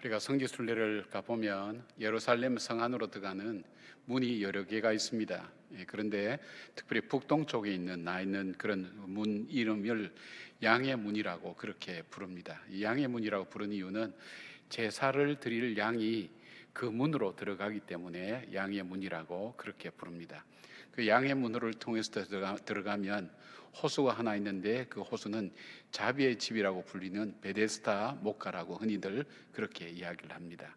우리가 성지순례를 가보면 예루살렘 성 안으로 들어가는 문이 여러 개가 있습니다. 그런데 특별히 북동쪽에 나 있는 그런 문 이름을 양의 문이라고 그렇게 부릅니다. 이 양의 문이라고 부르는 이유는 제사를 드릴 양이 그 문으로 들어가기 때문에 양의 문이라고 그렇게 부릅니다. 그 양의 문을 통해서 들어가면 호수가 하나 있는데 그 호수는 자비의 집이라고 불리는 베데스다 목가라고 흔히들 그렇게 이야기를 합니다.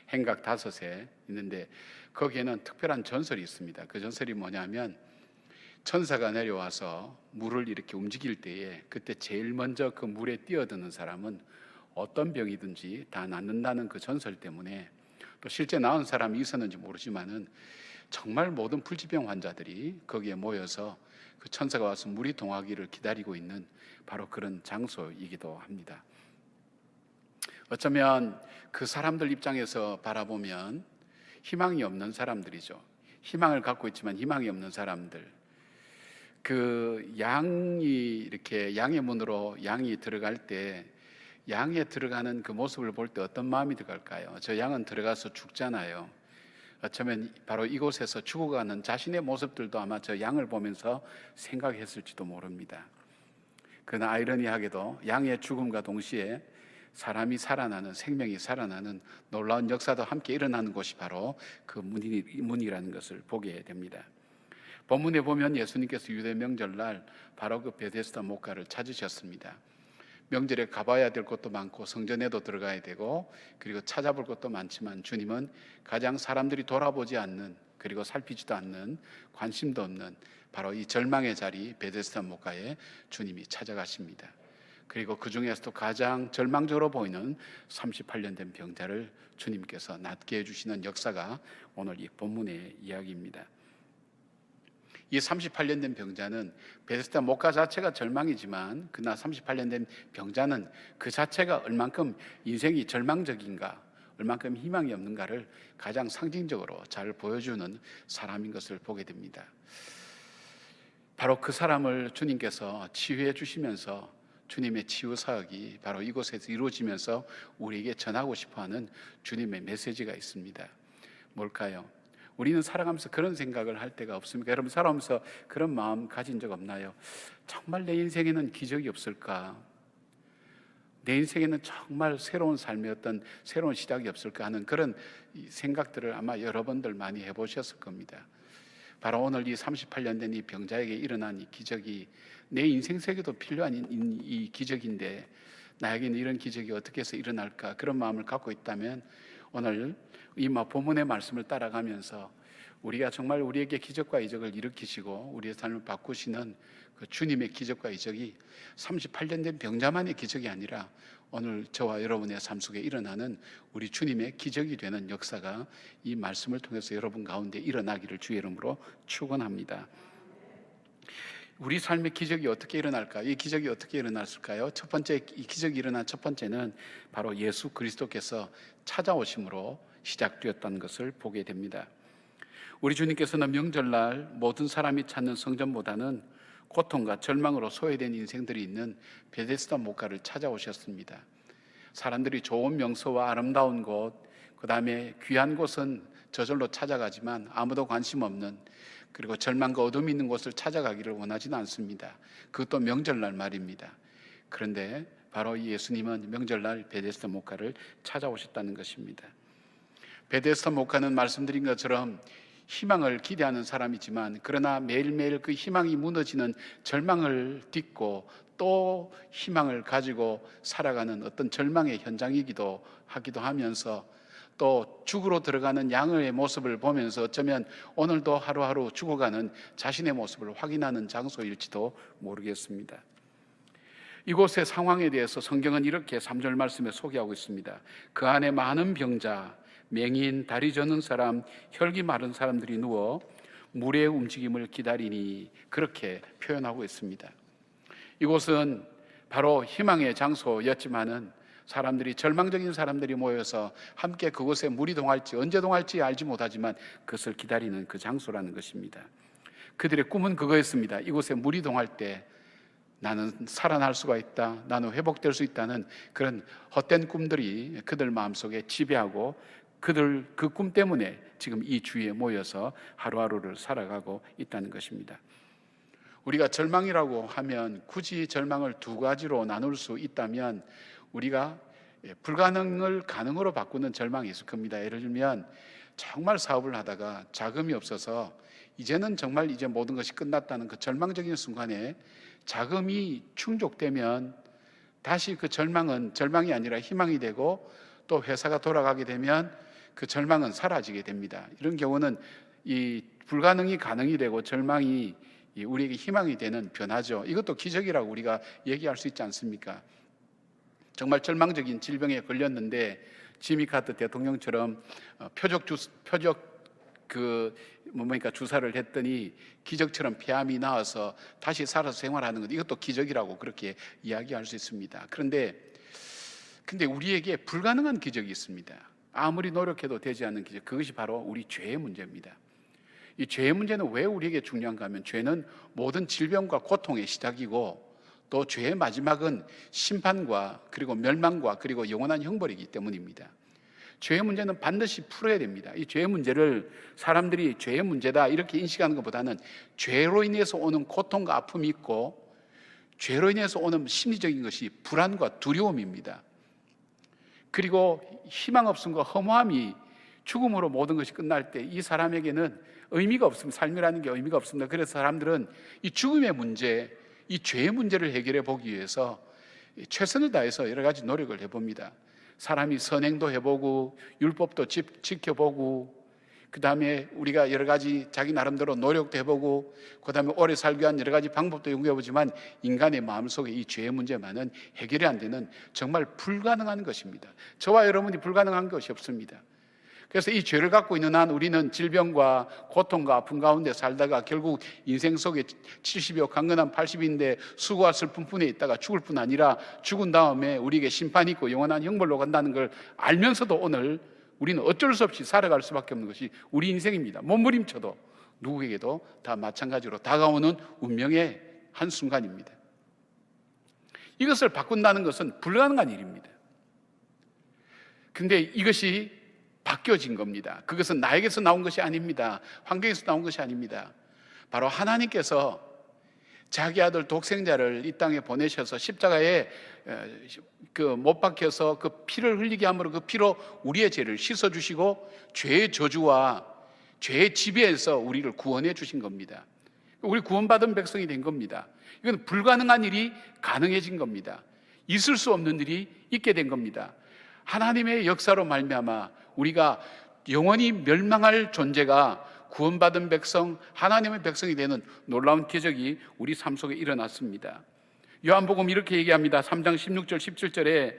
행각 5에 있는데 거기에는 특별한 전설이 있습니다. 그 전설이 뭐냐면 천사가 내려와서 물을 이렇게 움직일 때에 그때 제일 먼저 그 물에 뛰어드는 사람은 어떤 병이든지 다 낫는다는 그 전설 때문에, 또 실제 나은 사람이 있었는지 모르지만은 정말 모든 불치병 환자들이 거기에 모여서 그 천사가 와서 물이 동하기를 기다리고 있는 바로 그런 장소이기도 합니다. 어쩌면 그 사람들 입장에서 바라보면 희망이 없는 사람들이죠. 희망을 갖고 있지만 희망이 없는 사람들. 그 양이 이렇게 양의 문으로 양이 들어갈 때 양에 들어가는 그 모습을 볼 때 어떤 마음이 들어갈까요? 저 양은 들어가서 죽잖아요. 어쩌면 바로 이곳에서 죽어가는 자신의 모습들도 아마 저 양을 보면서 생각했을지도 모릅니다. 그러나 아이러니하게도 양의 죽음과 동시에 사람이 살아나는, 생명이 살아나는 놀라운 역사도 함께 일어나는 곳이 바로 그 문이라는 것을 보게 됩니다. 본문에 보면 예수님께서 유대 명절날 바로 그 베데스다 목가를 찾으셨습니다. 명절에 가봐야 될 것도 많고 성전에도 들어가야 되고 그리고 찾아볼 것도 많지만 주님은 가장 사람들이 돌아보지 않는, 그리고 살피지도 않는, 관심도 없는 바로 이 절망의 자리 베데스다 목가에 주님이 찾아가십니다. 그리고 그 중에서도 가장 절망적으로 보이는 38년 된 병자를 주님께서 낫게 해주시는 역사가 오늘 이 본문의 이야기입니다. 이 38년 된 병자는 베데스다 목가 자체가 절망이지만 그러나 38년 된 병자는 그 자체가 얼만큼 인생이 절망적인가, 얼만큼 희망이 없는가를 가장 상징적으로 잘 보여주는 사람인 것을 보게 됩니다. 바로 그 사람을 주님께서 치유해 주시면서 주님의 치유 사역이 바로 이곳에서 이루어지면서 우리에게 전하고 싶어하는 주님의 메시지가 있습니다. 뭘까요? 우리는 살아가면서 그런 생각을 할 때가 없습니까? 여러분 살아가면서 그런 마음 가진 적 없나요? 정말 내 인생에는 기적이 없을까? 내 인생에는 정말 새로운 삶의 어떤 새로운 시작이 없을까 하는 그런 생각들을 아마 여러분들 많이 해보셨을 겁니다. 바로 오늘 이 38년 된 이 병자에게 일어난 이 기적이 내 인생 속에도 필요한 이 기적인데 나에게는 이런 기적이 어떻게 해서 일어날까, 그런 마음을 갖고 있다면 오늘 이 본문의 말씀을 따라가면서 우리가 정말 우리에게 기적과 이적을 일으키시고 우리의 삶을 바꾸시는 그 주님의 기적과 이적이 38년 된 병자만의 기적이 아니라 오늘 저와 여러분의 삶 속에 일어나는 우리 주님의 기적이 되는 역사가 이 말씀을 통해서 여러분 가운데 일어나기를 주의 이름으로 축원합니다. 우리 삶의 기적이 어떻게 일어날까? 이 기적이 어떻게 일어났을까요? 첫 번째, 이 기적이 일어난 첫 번째는 바로 예수 그리스도께서 찾아오심으로 시작되었다는 것을 보게 됩니다. 우리 주님께서는 명절날 모든 사람이 찾는 성전보다는 고통과 절망으로 소외된 인생들이 있는 베데스다 목가를 찾아오셨습니다. 사람들이 좋은 명소와 아름다운 곳, 그 다음에 귀한 곳은 저절로 찾아가지만 아무도 관심 없는, 그리고 절망과 어둠이 있는 곳을 찾아가기를 원하지는 않습니다. 그것도 명절날 말입니다. 그런데 바로 예수님은 명절날 베데스다 목가를 찾아오셨다는 것입니다. 베데스다 목가는 말씀드린 것처럼 희망을 기대하는 사람이지만 그러나 매일매일 그 희망이 무너지는 절망을 딛고 또 희망을 가지고 살아가는 어떤 절망의 현장이기도 하기도 하면서 또 죽으러 들어가는 양의 모습을 보면서 어쩌면 오늘도 하루하루 죽어가는 자신의 모습을 확인하는 장소일지도 모르겠습니다. 이곳의 상황에 대해서 성경은 이렇게 3절 말씀에 소개하고 있습니다. 그 안에 많은 병자, 맹인, 다리 저는 사람, 혈기 마른 사람들이 누워 물의 움직임을 기다리니, 그렇게 표현하고 있습니다. 이곳은 바로 희망의 장소였지만은 사람들이, 절망적인 사람들이 모여서 함께 그곳에 물이 동할지 언제 동할지 알지 못하지만 그것을 기다리는 그 장소라는 것입니다. 그들의 꿈은 그거였습니다. 이곳에 물이 동할 때 나는 살아날 수가 있다, 나는 회복될 수 있다는 그런 헛된 꿈들이 그들 마음속에 지배하고 그들 그 꿈 때문에 지금 이 주위에 모여서 하루하루를 살아가고 있다는 것입니다. 우리가 절망이라고 하면 굳이 절망을 두 가지로 나눌 수 있다면 우리가 불가능을 가능으로 바꾸는 절망이 있을 겁니다. 예를 들면 정말 사업을 하다가 자금이 없어서 이제는 정말 이제 모든 것이 끝났다는 그 절망적인 순간에 자금이 충족되면 다시 그 절망은 절망이 아니라 희망이 되고 또 회사가 돌아가게 되면 그 절망은 사라지게 됩니다. 이런 경우는 이 불가능이 가능이 되고 절망이 우리에게 희망이 되는 변화죠. 이것도 기적이라고 우리가 얘기할 수 있지 않습니까? 정말 절망적인 질병에 걸렸는데 지미 카터 대통령처럼 주사를 했더니 기적처럼 폐암이 나와서 다시 살아서 생활하는 것, 이것도 기적이라고 그렇게 이야기할 수 있습니다. 근데 우리에게 불가능한 기적이 있습니다. 아무리 노력해도 되지 않는 기적, 그것이 바로 우리 죄의 문제입니다. 이 죄의 문제는 왜 우리에게 중요한가 하면 죄는 모든 질병과 고통의 시작이고 또 죄의 마지막은 심판과 그리고 멸망과 그리고 영원한 형벌이기 때문입니다. 죄의 문제는 반드시 풀어야 됩니다. 이 죄의 문제를 사람들이 죄의 문제다 이렇게 인식하는 것보다는 죄로 인해서 오는 고통과 아픔이 있고 죄로 인해서 오는 심리적인 것이 불안과 두려움입니다. 그리고 희망 없음과 허무함이 죽음으로 모든 것이 끝날 때 이 사람에게는 의미가 없습니다. 삶이라는 게 의미가 없습니다. 그래서 사람들은 이 죽음의 문제, 이 죄의 문제를 해결해 보기 위해서 최선을 다해서 여러 가지 노력을 해봅니다. 사람이 선행도 해보고 율법도 지켜보고 그 다음에 우리가 여러 가지 자기 나름대로 노력도 해보고 그 다음에 오래 살기 위한 여러 가지 방법도 연구해보지만 인간의 마음속에 이 죄의 문제만은 해결이 안 되는 정말 불가능한 것입니다. 저와 여러분이 불가능한 것이 없습니다. 그래서 이 죄를 갖고 있는 한 우리는 질병과 고통과 아픔 가운데 살다가 결국 인생 속에 70여 강건한 80인데 수고와 슬픔뿐에 있다가 죽을 뿐 아니라 죽은 다음에 우리에게 심판이 있고 영원한 형벌로 간다는 걸 알면서도 오늘 우리는 어쩔 수 없이 살아갈 수밖에 없는 것이 우리 인생입니다. 몸부림쳐도 누구에게도 다 마찬가지로 다가오는 운명의 한순간입니다. 이것을 바꾼다는 것은 불가능한 일입니다. 근데 이것이 바뀌어진 겁니다. 그것은 나에게서 나온 것이 아닙니다. 환경에서 나온 것이 아닙니다. 바로 하나님께서 자기 아들 독생자를 이 땅에 보내셔서 십자가에 못 박혀서 그 피를 흘리게 함으로 그 피로 우리의 죄를 씻어주시고 죄의 저주와 죄의 지배에서 우리를 구원해 주신 겁니다. 우리 구원받은 백성이 된 겁니다. 이건 불가능한 일이 가능해진 겁니다. 있을 수 없는 일이 있게 된 겁니다. 하나님의 역사로 말미암아 우리가 영원히 멸망할 존재가 구원받은 백성, 하나님의 백성이 되는 놀라운 기적이 우리 삶 속에 일어났습니다. 요한복음 이렇게 얘기합니다. 3장 16절 17절에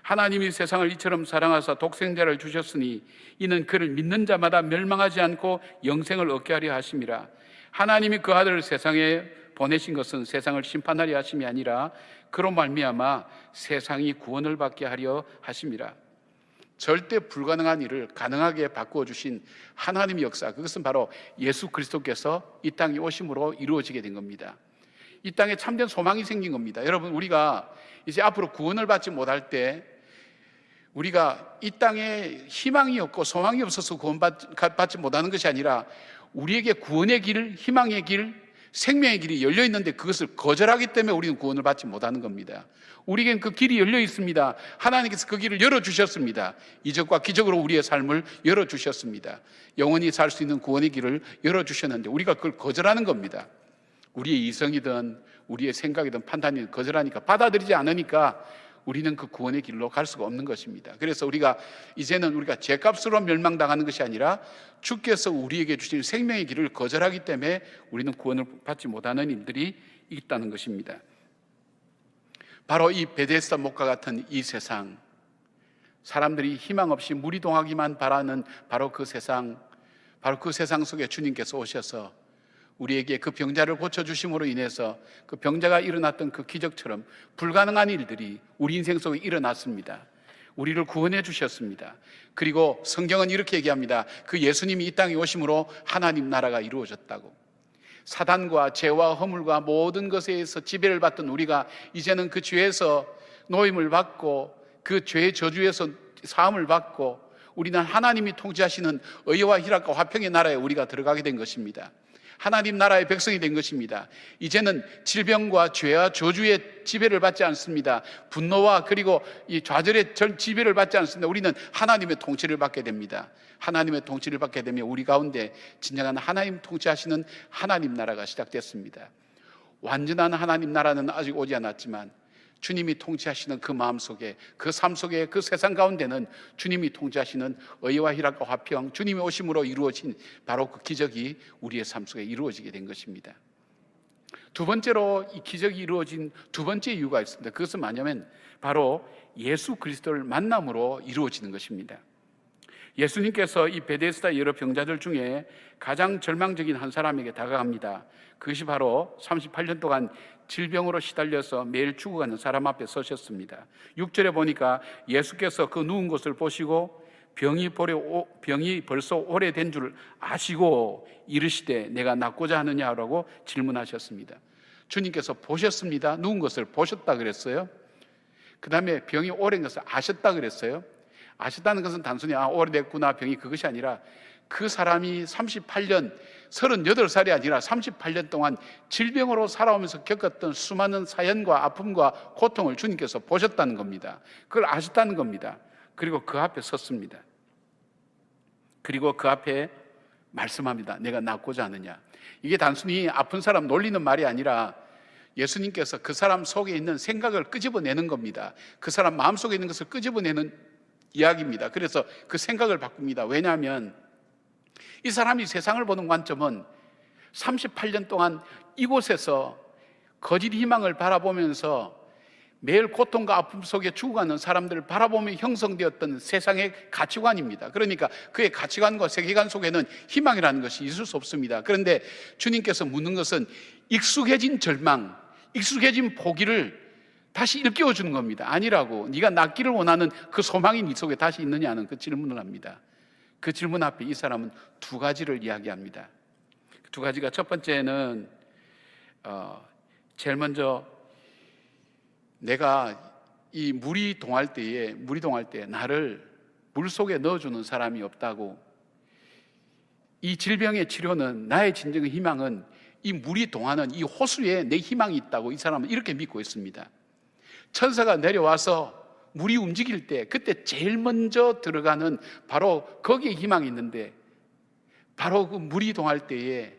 하나님이 세상을 이처럼 사랑하사 독생자를 주셨으니 이는 그를 믿는 자마다 멸망하지 않고 영생을 얻게 하려 하심이라. 하나님이 그 아들을 세상에 보내신 것은 세상을 심판하려 하심이 아니라 그로 말미암아 세상이 구원을 받게 하려 하심이라. 절대 불가능한 일을 가능하게 바꾸어 주신 하나님의 역사, 그것은 바로 예수 그리스도께서 이 땅에 오심으로 이루어지게 된 겁니다. 이 땅에 참된 소망이 생긴 겁니다. 여러분, 우리가 이제 앞으로 구원을 받지 못할 때 우리가 이 땅에 희망이 없고 소망이 없어서 구원받지 못하는 것이 아니라 우리에게 구원의 길, 희망의 길, 생명의 길이 열려 있는데 그것을 거절하기 때문에 우리는 구원을 받지 못하는 겁니다. 우리에겐 그 길이 열려 있습니다. 하나님께서 그 길을 열어주셨습니다. 이적과 기적으로 우리의 삶을 열어주셨습니다. 영원히 살 수 있는 구원의 길을 열어주셨는데 우리가 그걸 거절하는 겁니다. 우리의 이성이든 우리의 생각이든 판단이든 거절하니까, 받아들이지 않으니까 우리는 그 구원의 길로 갈 수가 없는 것입니다. 그래서 이제는 우리가 죄값으로 멸망당하는 것이 아니라 주께서 우리에게 주신 생명의 길을 거절하기 때문에 우리는 구원을 받지 못하는 일들이 있다는 것입니다. 바로 이 베데스다 목과 같은 이 세상, 사람들이 희망 없이 무리동하기만 바라는 바로 그 세상 속에 주님께서 오셔서 우리에게 그 병자를 고쳐주심으로 인해서 그 병자가 일어났던 그 기적처럼 불가능한 일들이 우리 인생 속에 일어났습니다. 우리를 구원해 주셨습니다. 그리고 성경은 이렇게 얘기합니다. 그 예수님이 이 땅에 오심으로 하나님 나라가 이루어졌다고. 사단과 죄와 허물과 모든 것에 의해서 지배를 받던 우리가 이제는 그 죄에서 노임을 받고 그 죄의 저주에서 사함을 받고 우리는 하나님이 통치하시는 의와 희락과 화평의 나라에 우리가 들어가게 된 것입니다. 하나님 나라의 백성이 된 것입니다. 이제는 질병과 죄와 저주의 지배를 받지 않습니다. 분노와 그리고 이 좌절의 지배를 받지 않습니다. 우리는 하나님의 통치를 받게 됩니다. 하나님의 통치를 받게 되면 우리 가운데 진정한 하나님 통치하시는 하나님 나라가 시작됐습니다. 완전한 하나님 나라는 아직 오지 않았지만 주님이 통치하시는 그 마음속에, 그 삶 속에, 그 세상 가운데는 주님이 통치하시는 의와 희락과 화평, 주님이 오심으로 이루어진 바로 그 기적이 우리의 삶 속에 이루어지게 된 것입니다. 두 번째로 이 기적이 이루어진 두 번째 이유가 있습니다. 그것은 뭐냐면 바로 예수 그리스도를 만남으로 이루어지는 것입니다. 예수님께서 이 베데스다 여러 병자들 중에 가장 절망적인 한 사람에게 다가갑니다. 그것이 바로 38년 동안 질병으로 시달려서 매일 죽어가는 사람 앞에 서셨습니다. 6절에 보니까 예수께서 그 누운 것을 보시고 병이 벌써 오래된 줄 아시고 이르시되 내가 낫고자 하느냐라고 질문하셨습니다. 주님께서 보셨습니다. 누운 것을 보셨다 그랬어요. 그 다음에 병이 오래된 것을 아셨다 그랬어요. 아셨다는 것은 단순히 오래됐구나 병이 그것이 아니라 그 사람이 38년 38살이 아니라 38년 동안 질병으로 살아오면서 겪었던 수많은 사연과 아픔과 고통을 주님께서 보셨다는 겁니다. 그걸 아셨다는 겁니다. 그리고 그 앞에 섰습니다. 그리고 그 앞에 말씀합니다. 내가 낫고자 하느냐. 이게 단순히 아픈 사람 놀리는 말이 아니라 예수님께서 그 사람 속에 있는 생각을 끄집어내는 겁니다. 그 사람 마음속에 있는 것을 끄집어내는 이야기입니다. 그래서 그 생각을 바꿉니다. 왜냐하면 이 사람이 세상을 보는 관점은 38년 동안 이곳에서 거짓 희망을 바라보면서 매일 고통과 아픔 속에 죽어가는 사람들을 바라보며 형성되었던 세상의 가치관입니다. 그러니까 그의 가치관과 세계관 속에는 희망이라는 것이 있을 수 없습니다. 그런데 주님께서 묻는 것은 익숙해진 절망, 익숙해진 포기를 다시 일깨워 주는 겁니다. 아니라고, 네가 낫기를 원하는 그 소망이 네 속에 다시 있느냐는 그 질문을 합니다. 그 질문 앞에 이 사람은 두 가지를 이야기합니다. 두 가지가, 첫 번째는 제일 먼저 내가 이 물이 동할 때에 나를 물 속에 넣어주는 사람이 없다고, 이 질병의 치료는, 나의 진정한 희망은 이 물이 동하는 이 호수에 내 희망이 있다고 이 사람은 이렇게 믿고 있습니다. 천사가 내려와서 물이 움직일 때 그때 제일 먼저 들어가는 바로 거기에 희망이 있는데, 바로 그 물이 동할 때에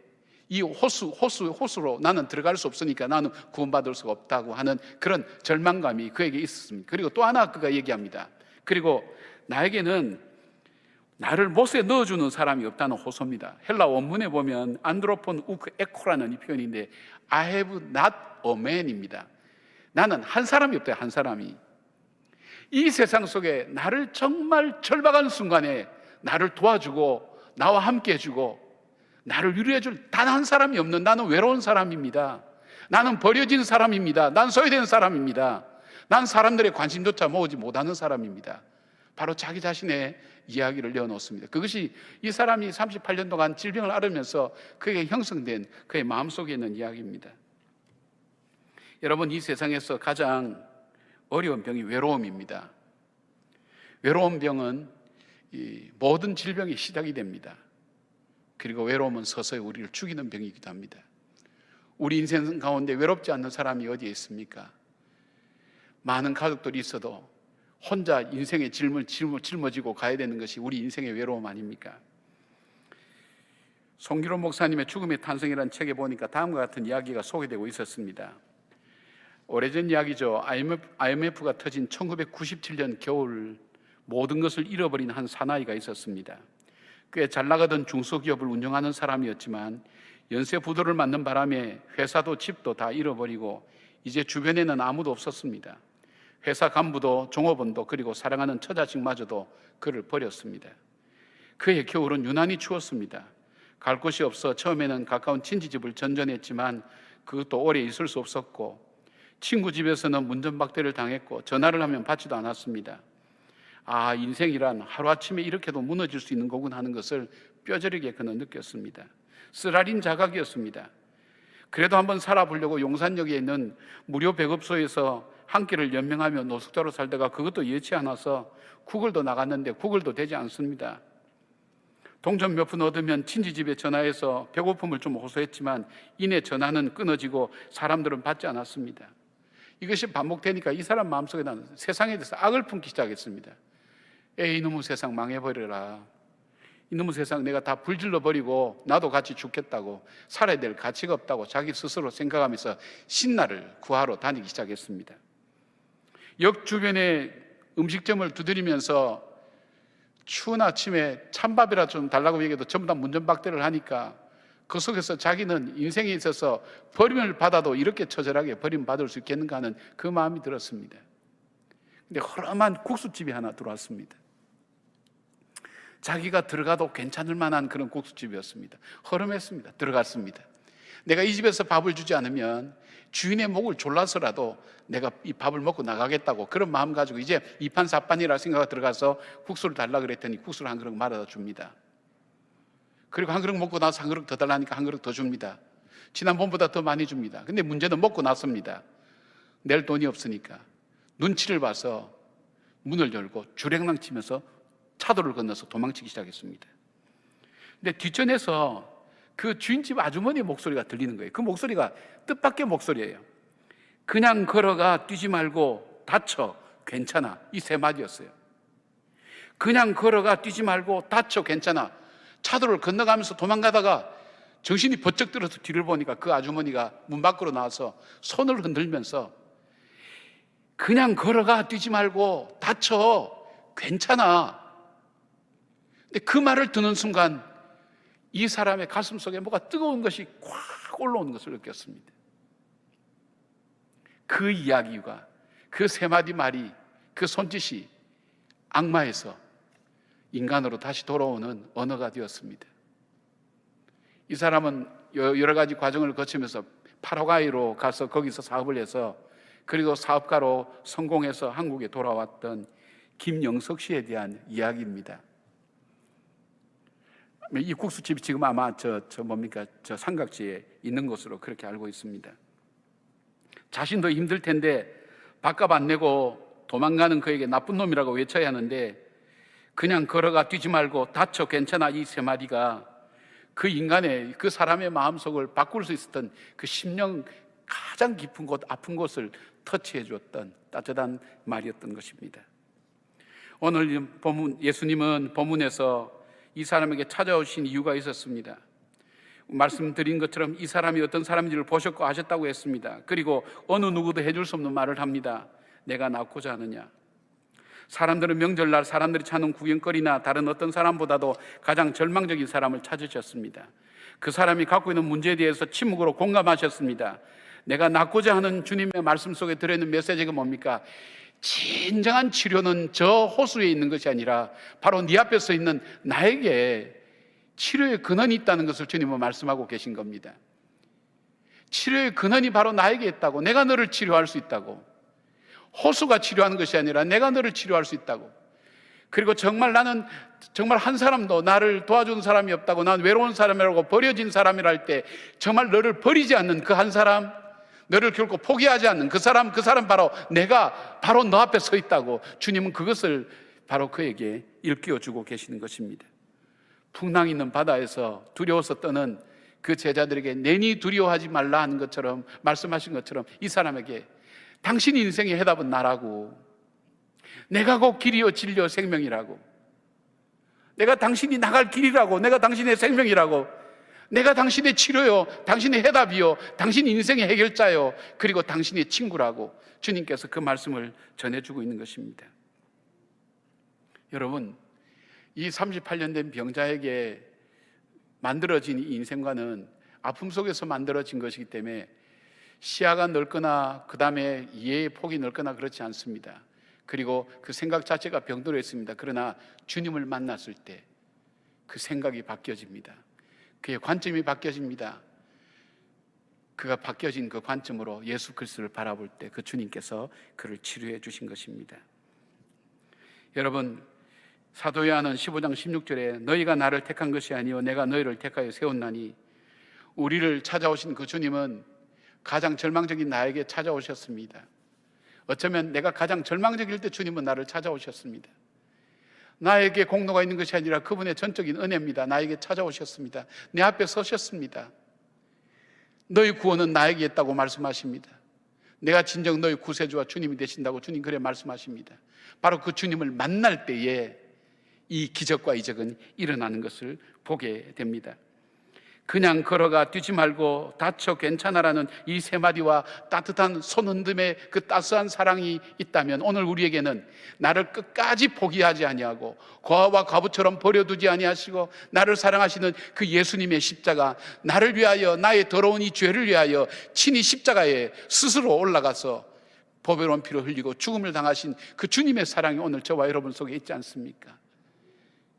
이 호수로 나는 들어갈 수 없으니까 나는 구원받을 수가 없다고 하는 그런 절망감이 그에게 있었습니다. 그리고 또 하나 그가 얘기합니다. 그리고 나에게는 나를 못에 넣어주는 사람이 없다는 호소입니다. 헬라 원문에 보면 안드로폰 우크 에코라는 이 표현인데 I have not a man입니다. 나는 한 사람이 없다. 한 사람이 이 세상 속에 나를 정말 절박한 순간에 나를 도와주고 나와 함께 해주고 나를 위로해줄 단 한 사람이 없는, 나는 외로운 사람입니다. 나는 버려진 사람입니다. 난 소외된 사람입니다. 난 사람들의 관심조차 모으지 못하는 사람입니다. 바로 자기 자신의 이야기를 내어놓습니다. 그것이 이 사람이 38년 동안 질병을 앓으면서 그에게 형성된 그의 마음속에 있는 이야기입니다. 여러분, 이 세상에서 가장 어려운 병이 외로움입니다. 외로운 병은 이 모든 질병의 시작이 됩니다. 그리고 외로움은 서서히 우리를 죽이는 병이기도 합니다. 우리 인생 가운데 외롭지 않는 사람이 어디에 있습니까? 많은 가족들이 있어도 혼자 인생의 짊어지고 가야 되는 것이 우리 인생의 외로움 아닙니까? 송기로 목사님의 죽음의 탄생이라는 책에 보니까 다음과 같은 이야기가 소개되고 있었습니다. 오래전 이야기죠. IMF가 터진 1997년 겨울, 모든 것을 잃어버린 한 사나이가 있었습니다. 꽤 잘 나가던 중소기업을 운영하는 사람이었지만 연쇄 부도를 맞는 바람에 회사도 집도 다 잃어버리고 이제 주변에는 아무도 없었습니다. 회사 간부도 종업원도 그리고 사랑하는 처자식마저도 그를 버렸습니다. 그의 겨울은 유난히 추웠습니다. 갈 곳이 없어 처음에는 가까운 친지집을 전전했지만 그것도 오래 있을 수 없었고, 친구 집에서는 문전박대를 당했고 전화를 하면 받지도 않았습니다. 아, 인생이란 하루아침에 이렇게도 무너질 수 있는 거군 하는 것을 뼈저리게 그는 느꼈습니다. 쓰라린 자각이었습니다. 그래도 한번 살아보려고 용산역에 있는 무료 배급소에서 한 끼를 연명하며 노숙자로 살다가 그것도 여의치 않아서 구글도 나갔는데 구글도 되지 않습니다. 동전 몇 푼 얻으면 친지 집에 전화해서 배고픔을 좀 호소했지만 이내 전화는 끊어지고 사람들은 받지 않았습니다. 이것이 반복되니까 이 사람 마음속에 나는 세상에 대해서 악을 품기 시작했습니다. 에이, 이놈의 세상 망해버려라. 이놈의 세상 내가 다 불질러 버리고 나도 같이 죽겠다고, 살아야 될 가치가 없다고 자기 스스로 생각하면서 신나를 구하러 다니기 시작했습니다. 역 주변에 음식점을 두드리면서 추운 아침에 찬밥이라 좀 달라고 얘기해도 전부 다 문전박대를 하니까 그 속에서 자기는 인생에 있어서 버림을 받아도 이렇게 처절하게 버림받을 수 있겠는가 하는 그 마음이 들었습니다. 근데 허름한 국수집이 하나 들어왔습니다. 자기가 들어가도 괜찮을 만한 그런 국수집이었습니다. 허름했습니다. 들어갔습니다. 내가 이 집에서 밥을 주지 않으면 주인의 목을 졸라서라도 내가 이 밥을 먹고 나가겠다고 그런 마음 가지고 이제 이판사판이라 생각하고 들어가서 국수를 달라 그랬더니 국수를 한 그릇 말아다 줍니다. 그리고 한 그릇 먹고 나서 한 그릇 더 달라니까 한 그릇 더 줍니다. 지난번보다 더 많이 줍니다. 근데 문제는 먹고 났습니다. 낼 돈이 없으니까 눈치를 봐서 문을 열고 주랭랑 치면서 차도를 건너서 도망치기 시작했습니다. 근데 뒷전에서 그 주인집 아주머니의 목소리가 들리는 거예요. 그 목소리가 뜻밖의 목소리예요. 그냥 걸어가, 뛰지 말고, 다쳐, 괜찮아. 이 세 마디였어요. 그냥 걸어가, 뛰지 말고, 다쳐, 괜찮아. 차도를 건너가면서 도망가다가 정신이 번쩍 들어서 뒤를 보니까 그 아주머니가 문 밖으로 나와서 손을 흔들면서 그냥 걸어가, 뛰지 말고, 다쳐, 괜찮아. 근데 그 말을 듣는 순간 이 사람의 가슴 속에 뭐가 뜨거운 것이 콱 올라오는 것을 느꼈습니다. 그 이야기가, 그 세 마디 말이, 그 손짓이 악마에서 인간으로 다시 돌아오는 언어가 되었습니다. 이 사람은 여러 가지 과정을 거치면서 파라과이로 가서 거기서 사업을 해서 그리고 사업가로 성공해서 한국에 돌아왔던 김영석 씨에 대한 이야기입니다. 이 국수집이 지금 아마 저 삼각지에 있는 것으로 그렇게 알고 있습니다. 자신도 힘들 텐데 밥값 안 내고 도망가는 그에게 나쁜 놈이라고 외쳐야 하는데 그냥 걸어가, 뛰지 말고, 다쳐, 괜찮아, 이 세 마디가 그 인간의, 그 사람의 마음속을 바꿀 수 있었던 그 심령 가장 깊은 곳, 아픈 곳을 터치해 주었던 따뜻한 말이었던 것입니다. 오늘 예수님은 본문에서 이 사람에게 찾아오신 이유가 있었습니다. 말씀드린 것처럼 이 사람이 어떤 사람인지를 보셨고 아셨다고 했습니다. 그리고 어느 누구도 해줄 수 없는 말을 합니다. 내가 낳고자 하느냐. 사람들은 명절날 사람들이 찾는 구경거리나 다른 어떤 사람보다도 가장 절망적인 사람을 찾으셨습니다. 그 사람이 갖고 있는 문제에 대해서 침묵으로 공감하셨습니다. 내가 낳고자 하는 주님의 말씀 속에 들어있는 메시지가 뭡니까? 진정한 치료는 저 호수에 있는 것이 아니라 바로 네 앞에 서 있는 나에게 치료의 근원이 있다는 것을 주님은 말씀하고 계신 겁니다. 치료의 근원이 바로 나에게 있다고, 내가 너를 치료할 수 있다고, 호수가 치료하는 것이 아니라 내가 너를 치료할 수 있다고. 그리고 정말 나는 정말 한 사람도 나를 도와주는 사람이 없다고, 난 외로운 사람이라고, 버려진 사람이라 할 때 정말 너를 버리지 않는 그 한 사람, 너를 결코 포기하지 않는 그 사람 바로 내가 바로 너 앞에 서 있다고 주님은 그것을 바로 그에게 일깨워주고 계시는 것입니다. 풍랑 있는 바다에서 두려워서 떠는 그 제자들에게 내니 두려워하지 말라 하는 것처럼, 말씀하신 것처럼 이 사람에게 당신 인생의 해답은 나라고, 내가 곧 길이요 진리요 생명이라고, 내가 당신이 나갈 길이라고, 내가 당신의 생명이라고, 내가 당신의 치료요, 당신의 해답이요, 당신 인생의 해결자요, 그리고 당신의 친구라고 주님께서 그 말씀을 전해주고 있는 것입니다. 여러분, 이 38년 된 병자에게 만들어진 이 인생관은 아픔 속에서 만들어진 것이기 때문에 시야가 넓거나 그 다음에 이해의 폭이 넓거나 그렇지 않습니다. 그리고 그 생각 자체가 병들어 있습니다. 그러나 주님을 만났을 때 그 생각이 바뀌어집니다. 그의 관점이 바뀌어집니다. 그가 바뀌어진 그 관점으로 예수 그리스도를 바라볼 때 그 주님께서 그를 치료해 주신 것입니다. 여러분, 사도 요한은 15장 16절에 너희가 나를 택한 것이 아니요 내가 너희를 택하여 세웠나니 우리를 찾아오신 그 주님은 가장 절망적인 나에게 찾아오셨습니다. 어쩌면 내가 가장 절망적일 때 주님은 나를 찾아오셨습니다. 나에게 공로가 있는 것이 아니라 그분의 전적인 은혜입니다. 나에게 찾아오셨습니다. 내 앞에 서셨습니다. 너희 구원은 나에게 있다고 말씀하십니다. 내가 진정 너희 구세주와 주님이 되신다고 주님 그래 말씀하십니다. 바로 그 주님을 만날 때에 이 기적과 이적은 일어나는 것을 보게 됩니다. 그냥 걸어가 뛰지 말고 다쳐 괜찮아라는 이 세 마디와 따뜻한 손흔듦의 그 따스한 사랑이 있다면 오늘 우리에게는 나를 끝까지 포기하지 아니하고 고아와 과부처럼 버려두지 아니하시고 나를 사랑하시는 그 예수님의 십자가, 나를 위하여 나의 더러운 이 죄를 위하여 친히 십자가에 스스로 올라가서 보배로운 피를 흘리고 죽음을 당하신 그 주님의 사랑이 오늘 저와 여러분 속에 있지 않습니까?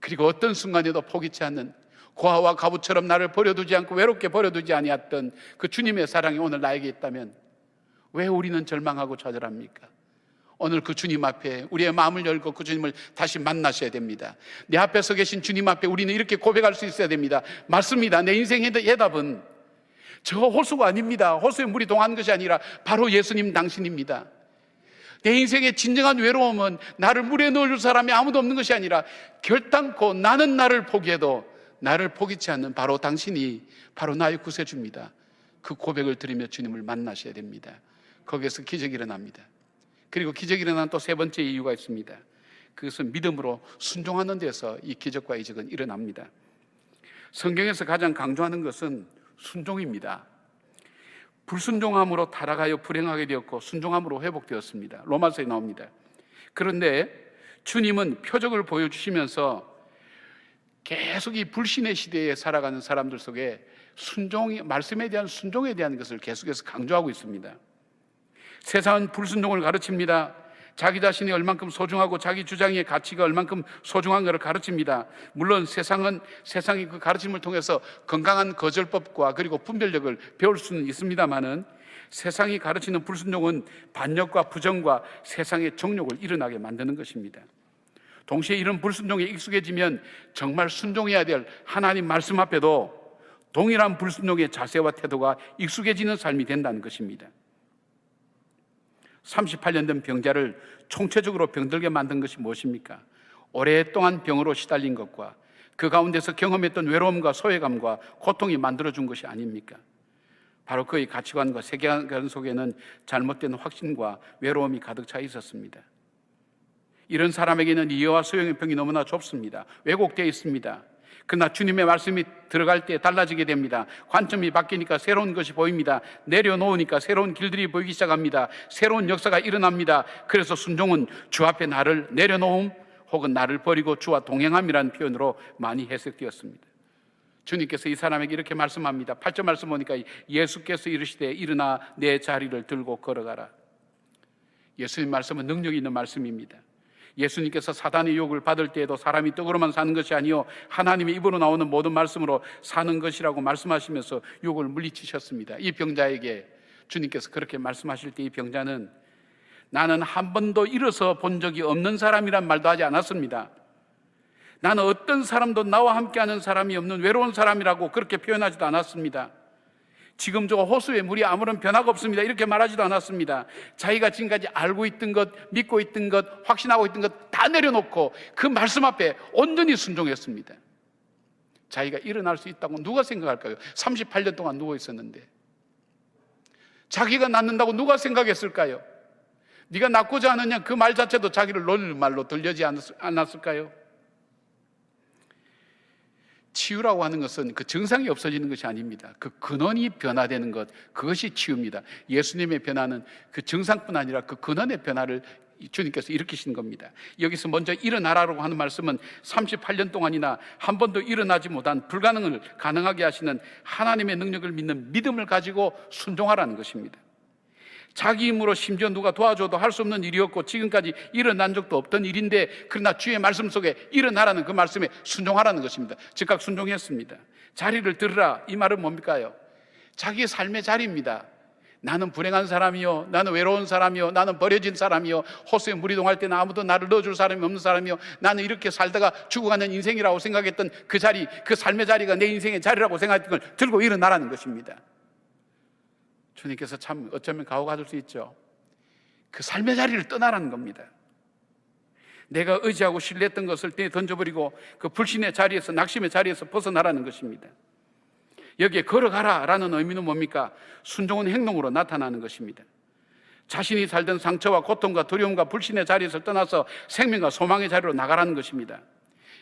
그리고 어떤 순간에도 포기치 않는 고아와 과부처럼 나를 버려두지 않고 외롭게 버려두지 아니했던 그 주님의 사랑이 오늘 나에게 있다면 왜 우리는 절망하고 좌절합니까? 오늘 그 주님 앞에 우리의 마음을 열고 그 주님을 다시 만나셔야 됩니다. 내 앞에 서 계신 주님 앞에 우리는 이렇게 고백할 수 있어야 됩니다. 맞습니다. 내 인생의 대답은 저 호수가 아닙니다. 호수에 물이 동하는 것이 아니라 바로 예수님 당신입니다. 내 인생의 진정한 외로움은 나를 물에 넣어줄 사람이 아무도 없는 것이 아니라 결단코 나는 나를 포기해도 나를 포기치 않는 바로 당신이 바로 나의 구세주입니다. 그 고백을 드리며 주님을 만나셔야 됩니다. 거기에서 기적이 일어납니다. 그리고 기적이 일어나는 또 세 번째 이유가 있습니다. 그것은 믿음으로 순종하는 데서 이 기적과 이적은 일어납니다. 성경에서 가장 강조하는 것은 순종입니다. 불순종함으로 타락하여 불행하게 되었고 순종함으로 회복되었습니다. 로마서에 나옵니다. 그런데 주님은 표적을 보여주시면서 계속 이 불신의 시대에 살아가는 사람들 속에 말씀에 대한 순종에 대한 것을 계속해서 강조하고 있습니다. 세상은 불순종을 가르칩니다. 자기 자신이 얼만큼 소중하고 자기 주장의 가치가 얼만큼 소중한 것을 가르칩니다. 물론 세상이 그 가르침을 통해서 건강한 거절법과 그리고 분별력을 배울 수는 있습니다만은 세상이 가르치는 불순종은 반역과 부정과 세상의 정욕을 일어나게 만드는 것입니다. 동시에 이런 불순종에 익숙해지면 정말 순종해야 될 하나님 말씀 앞에도 동일한 불순종의 자세와 태도가 익숙해지는 삶이 된다는 것입니다. 38년 된 병자를 총체적으로 병들게 만든 것이 무엇입니까? 오랫동안 병으로 시달린 것과 그 가운데서 경험했던 외로움과 소외감과 고통이 만들어준 것이 아닙니까? 바로 그의 가치관과 세계관 속에는 잘못된 확신과 외로움이 가득 차 있었습니다. 이런 사람에게는 이해와 소용의 병이 너무나 좁습니다. 왜곡되어 있습니다. 그러나 주님의 말씀이 들어갈 때 달라지게 됩니다. 관점이 바뀌니까 새로운 것이 보입니다. 내려놓으니까 새로운 길들이 보이기 시작합니다. 새로운 역사가 일어납니다. 그래서 순종은 주 앞에 나를 내려놓음 혹은 나를 버리고 주와 동행함이라는 표현으로 많이 해석되었습니다. 주님께서 이 사람에게 이렇게 말씀합니다. 8절 말씀 보니까 예수께서 이르시되 일어나 내 자리를 들고 걸어가라. 예수님 말씀은 능력이 있는 말씀입니다. 예수님께서 사단의 유혹을 받을 때에도 사람이 떡으로만 사는 것이 아니요 하나님의 입으로 나오는 모든 말씀으로 사는 것이라고 말씀하시면서 유혹을 물리치셨습니다. 이 병자에게 주님께서 그렇게 말씀하실 때 이 병자는 나는 한 번도 일어서 본 적이 없는 사람이란 말도 하지 않았습니다. 나는 어떤 사람도 나와 함께하는 사람이 없는 외로운 사람이라고 그렇게 표현하지도 않았습니다. 지금 저 호수에 물이 아무런 변화가 없습니다. 이렇게 말하지도 않았습니다. 자기가 지금까지 알고 있던 것, 믿고 있던 것, 확신하고 있던 것 다 내려놓고 그 말씀 앞에 온전히 순종했습니다. 자기가 일어날 수 있다고 누가 생각할까요? 38년 동안 누워 있었는데 자기가 낫는다고 누가 생각했을까요? 네가 낫고자 하느냐 그 말 자체도 자기를 놀릴 말로 들리지 않았을까요? 치유라고 하는 것은 그 증상이 없어지는 것이 아닙니다. 그 근원이 변화되는 것, 그것이 치유입니다. 예수님의 변화는 그 증상뿐 아니라 그 근원의 변화를 주님께서 일으키신 겁니다. 여기서 먼저 일어나라고 하는 말씀은 38년 동안이나 한 번도 일어나지 못한 불가능을 가능하게 하시는 하나님의 능력을 믿는 믿음을 가지고 순종하라는 것입니다. 자기 힘으로 심지어 누가 도와줘도 할 수 없는 일이었고 지금까지 일어난 적도 없던 일인데 그러나 주의 말씀 속에 일어나라는 그 말씀에 순종하라는 것입니다. 즉각 순종했습니다. 자리를 들으라 이 말은 뭡니까요? 자기의 삶의 자리입니다. 나는 불행한 사람이요, 나는 외로운 사람이요, 나는 버려진 사람이요, 호수에 물이 동할 때는 아무도 나를 넣어줄 사람이 없는 사람이요, 나는 이렇게 살다가 죽어가는 인생이라고 생각했던 그 자리, 그 삶의 자리가 내 인생의 자리라고 생각했던 걸 들고 일어나라는 것입니다. 주님께서 참 어쩌면 가오가될 수 있죠. 그 삶의 자리를 떠나라는 겁니다. 내가 의지하고 신뢰했던 것을 던져버리고 그 불신의 자리에서, 낙심의 자리에서 벗어나라는 것입니다. 여기에 걸어가라 라는 의미는 뭡니까? 순종은 행동으로 나타나는 것입니다. 자신이 살던 상처와 고통과 두려움과 불신의 자리에서 떠나서 생명과 소망의 자리로 나가라는 것입니다.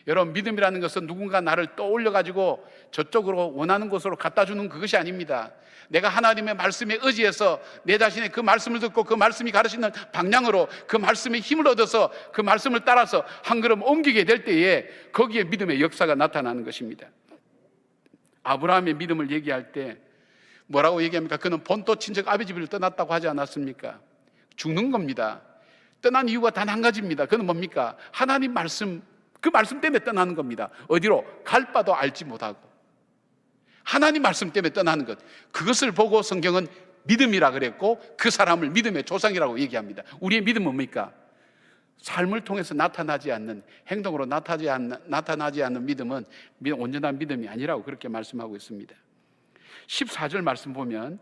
여러분, 믿음이라는 것은 누군가 나를 떠올려 가지고 저쪽으로 원하는 곳으로 갖다 주는 그것이 아닙니다. 내가 하나님의 말씀에 의지해서 내 자신의 그 말씀을 듣고 그 말씀이 가르치는 방향으로 그 말씀의 힘을 얻어서 그 말씀을 따라서 한 걸음 옮기게 될 때에 거기에 믿음의 역사가 나타나는 것입니다. 아브라함의 믿음을 얘기할 때 뭐라고 얘기합니까? 그는 본토 친척 아비 집을 떠났다고 하지 않았습니까? 죽는 겁니다. 떠난 이유가 단 한 가지입니다. 그는 뭡니까? 하나님 말씀, 그 말씀 때문에 떠나는 겁니다. 어디로? 갈 바도 알지 못하고 하나님 말씀 때문에 떠나는 것, 그것을 보고 성경은 믿음이라 그랬고 그 사람을 믿음의 조상이라고 얘기합니다. 우리의 믿음은 뭡니까? 삶을 통해서 나타나지 않는, 행동으로 나타나지 않는 믿음은 온전한 믿음이 아니라고 그렇게 말씀하고 있습니다. 14절 말씀 보면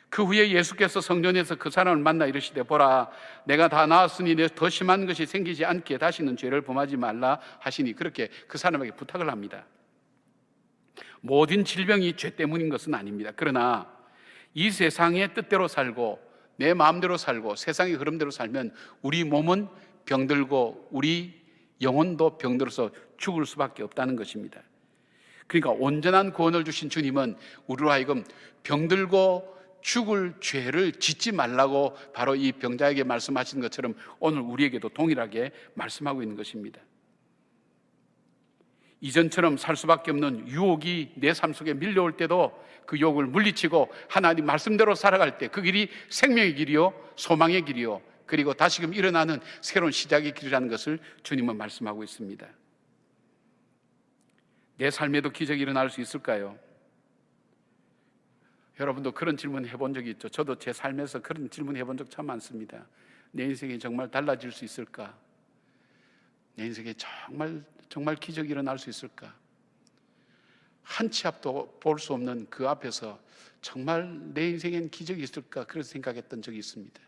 그 후에 예수께서 성전에서 그 사람을 만나 이르시되 보라, 내가 다 나았으니 더 심한 것이 생기지 않게 다시는 죄를 범하지 말라 하시니, 그렇게 그 사람에게 부탁을 합니다. 모든 질병이 죄 때문인 것은 아닙니다. 그러나 이 세상의 뜻대로 살고 내 마음대로 살고 세상의 흐름대로 살면 우리 몸은 병들고 우리 영혼도 병들어서 죽을 수밖에 없다는 것입니다. 그러니까 온전한 구원을 주신 주님은 우리로 하여금 병들고 죽을 죄를 짓지 말라고 바로 이 병자에게 말씀하신 것처럼 오늘 우리에게도 동일하게 말씀하고 있는 것입니다. 이전처럼 살 수밖에 없는 유혹이 내 삶 속에 밀려올 때도 그 유혹을 물리치고 하나님 말씀대로 살아갈 때 그 길이 생명의 길이요, 소망의 길이요, 그리고 다시금 일어나는 새로운 시작의 길이라는 것을 주님은 말씀하고 있습니다. 내 삶에도 기적이 일어날 수 있을까요? 여러분도 그런 질문 해본 적이 있죠. 저도 제 삶에서 그런 질문 해본 적 참 많습니다. 내 인생이 정말 달라질 수 있을까? 내 인생에 정말 기적이 일어날 수 있을까? 한 치 앞도 볼 수 없는 그 앞에서 정말 내 인생엔 기적이 있을까? 그런 생각했던 적이 있습니다.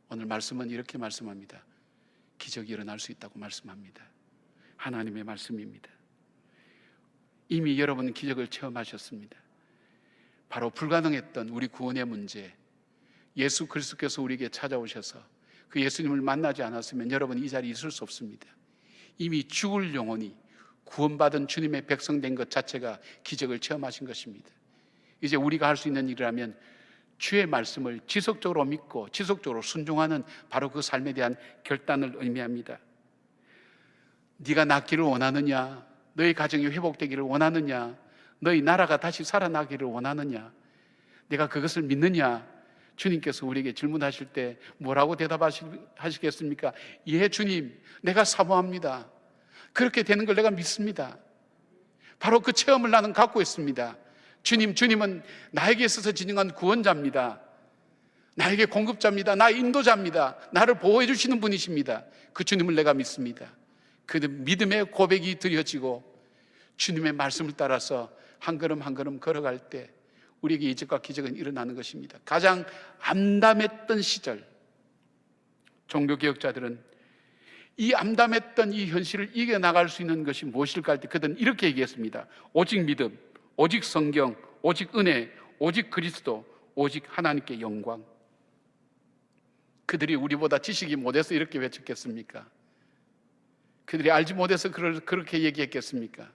오늘 말씀은 이렇게 말씀합니다. 기적이 일어날 수 있다고 말씀합니다. 하나님의 말씀입니다. 이미 여러분은 기적을 체험하셨습니다. 바로 불가능했던 우리 구원의 문제, 예수 그리스도께서 우리에게 찾아오셔서 그 예수님을 만나지 않았으면 여러분 이 자리에 있을 수 없습니다. 이미 죽을 영혼이 구원받은 주님의 백성 된 것 자체가 기적을 체험하신 것입니다. 이제 우리가 할 수 있는 일이라면 주의 말씀을 지속적으로 믿고 지속적으로 순종하는 바로 그 삶에 대한 결단을 의미합니다. 네가 낫기를 원하느냐? 너희 가정이 회복되기를 원하느냐? 너희 나라가 다시 살아나기를 원하느냐? 내가 그것을 믿느냐? 주님께서 우리에게 질문하실 때 뭐라고 대답하시겠습니까? 예, 주님, 내가 사모합니다. 그렇게 되는 걸 내가 믿습니다. 바로 그 체험을 나는 갖고 있습니다. 주님은 나에게 있어서 진정한 구원자입니다. 나에게 공급자입니다. 나의 인도자입니다. 나를 보호해 주시는 분이십니다. 그 주님을 내가 믿습니다. 그 믿음의 고백이 드려지고 주님의 말씀을 따라서 한 걸음 한 걸음 걸어갈 때 우리에게 이적과 기적은 일어나는 것입니다. 가장 암담했던 시절, 종교개혁자들은 이 암담했던 이 현실을 이겨나갈 수 있는 것이 무엇일까 할 때 그들은 이렇게 얘기했습니다. 오직 믿음, 오직 성경, 오직 은혜, 오직 그리스도, 오직 하나님께 영광. 그들이 우리보다 지식이 못해서 이렇게 외쳤겠습니까? 그들이 알지 못해서 그렇게 얘기했겠습니까?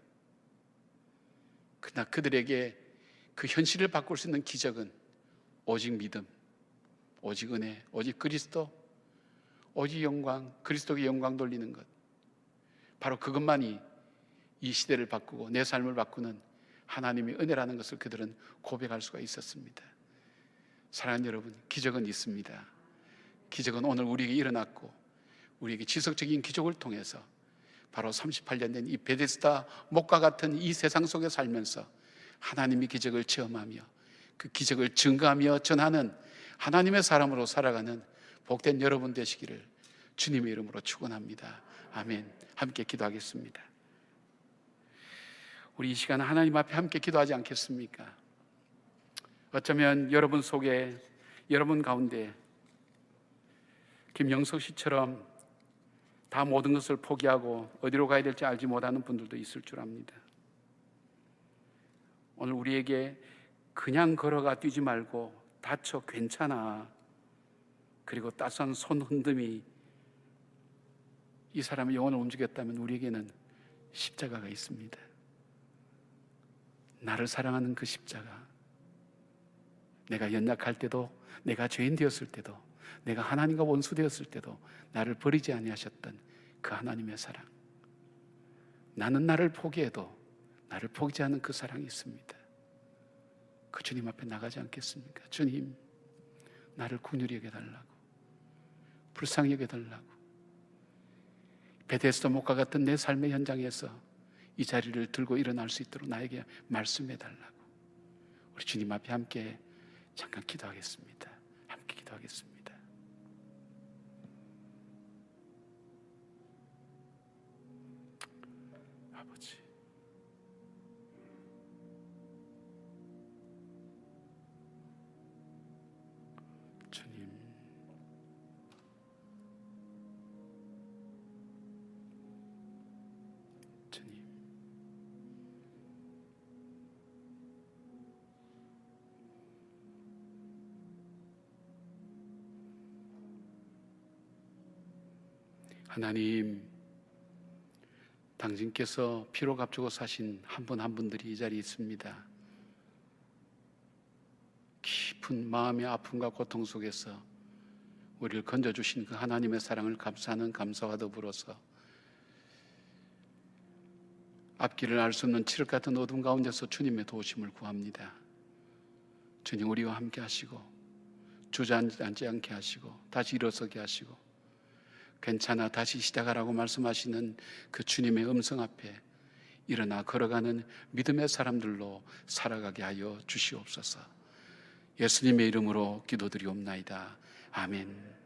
그러나 그들에게 그 현실을 바꿀 수 있는 기적은 오직 믿음, 오직 은혜, 오직 그리스도, 오직 영광, 그리스도께 영광 돌리는 것, 바로 그것만이 이 시대를 바꾸고 내 삶을 바꾸는 하나님의 은혜라는 것을 그들은 고백할 수가 있었습니다. 사랑하는 여러분, 기적은 있습니다. 기적은 오늘 우리에게 일어났고 우리에게 지속적인 기적을 통해서 바로 38년 된 이 베데스다 목과 같은 이 세상 속에 살면서 하나님의 기적을 체험하며 그 기적을 증거하며 전하는 하나님의 사람으로 살아가는 복된 여러분 되시기를 주님의 이름으로 축원합니다. 아멘. 함께 기도하겠습니다. 우리 이 시간 하나님 앞에 함께 기도하지 않겠습니까? 어쩌면 여러분 속에, 여러분 가운데 김영석 씨처럼 다 모든 것을 포기하고 어디로 가야 될지 알지 못하는 분들도 있을 줄 압니다. 오늘 우리에게 그냥 걸어가 뛰지 말고 다쳐 괜찮아, 그리고 따스한 손 흔듦이 이 사람의 영혼을 움직였다면 우리에게는 십자가가 있습니다. 나를 사랑하는 그 십자가, 내가 연약할 때도, 내가 죄인 되었을 때도, 내가 하나님과 원수 되었을 때도 나를 버리지 아니하셨던 그 하나님의 사랑, 나는 나를 포기해도 나를 포기하지 않는 그 사랑이 있습니다. 그 주님 앞에 나가지 않겠습니까? 주님, 나를 긍휼히 여겨달라고, 불쌍히 여겨달라고, 베데스다 목과 같은 내 삶의 현장에서 이 자리를 들고 일어날 수 있도록 나에게 말씀해달라고. 우리 주님 앞에 함께 잠깐 기도하겠습니다. 함께 기도하겠습니다. 아버지, 주님, 주님, 하나님, 당신께서 피로 값주고 사신 한 분 한 분들이 이 자리에 있습니다. 깊은 마음의 아픔과 고통 속에서 우리를 건져주신 그 하나님의 사랑을 감사하는 감사와 더불어서 앞길을 알 수 없는 칠흑 같은 어둠 가운데서 주님의 도우심을 구합니다. 주님, 우리와 함께 하시고 주저앉지 않게 하시고 다시 일어서게 하시고 괜찮아, 다시 시작하라고 말씀하시는 그 주님의 음성 앞에 일어나 걸어가는 믿음의 사람들로 살아가게 하여 주시옵소서. 예수님의 이름으로 기도드리옵나이다. 아멘.